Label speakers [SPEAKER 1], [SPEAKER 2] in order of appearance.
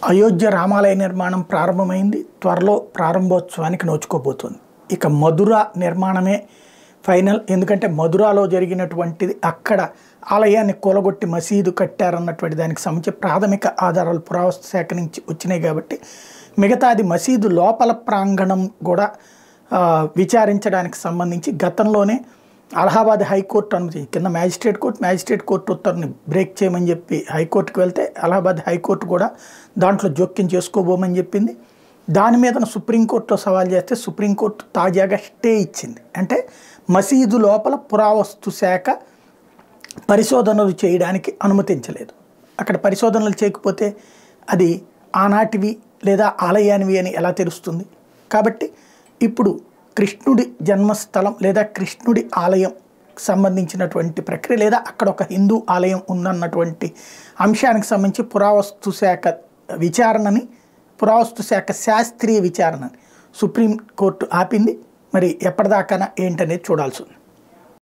[SPEAKER 1] అయోధ్య రామాలయ నిర్మాణం ప్రారంభమైంది. త్వరలో ప్రారంభోత్సవానికి నోచుకోబోతుంది. ఇక మధుర నిర్మాణమే ఫైనల్. ఎందుకంటే మధురాలో జరిగినటువంటిది అక్కడ ఆలయాన్ని కూలగొట్టి మసీదు కట్టారన్నటువంటి దానికి సంబంధించి ప్రాథమిక ఆధారాలు పురావస్తు శాఖ నుంచి వచ్చినాయి కాబట్టి మిగతాది మసీదు లోపల ప్రాంగణం కూడా విచారించడానికి సంబంధించి గతంలోనే అలహాబాద్ హైకోర్టు అనుమతి కింద మ్యాజిస్ట్రేట్ కోర్టు ఉత్తర్వుని బ్రేక్ చేయమని చెప్పి హైకోర్టుకు వెళ్తే అలహాబాద్ హైకోర్టు కూడా దాంట్లో జోక్యం చేసుకోబోమని చెప్పింది. దాని మీద సుప్రీంకోర్టులో సవాల్ చేస్తే సుప్రీంకోర్టు తాజాగా స్టే ఇచ్చింది. అంటే మసీదు లోపల పురావస్తు శాఖ పరిశోధనలు చేయడానికి అనుమతించలేదు. అక్కడ పరిశోధనలు చేయకపోతే అది ఆనాటివి లేదా ఆలయానివి అని ఎలా తెలుస్తుంది? కాబట్టి ఇప్పుడు కృష్ణుడి జన్మస్థలం లేదా కృష్ణుడి ఆలయం సంబంధించినటువంటి ప్రక్రియ లేదా అక్కడ ఒక హిందూ ఆలయం ఉందన్నటువంటి అంశానికి సంబంధించి పురావస్తు శాఖ విచారణని, పురావస్తు శాఖ శాస్త్రీయ విచారణని సుప్రీంకోర్టు ఆపింది. మరి ఎప్పటిదాకా ఏంటనేది చూడాల్సి ఉంది.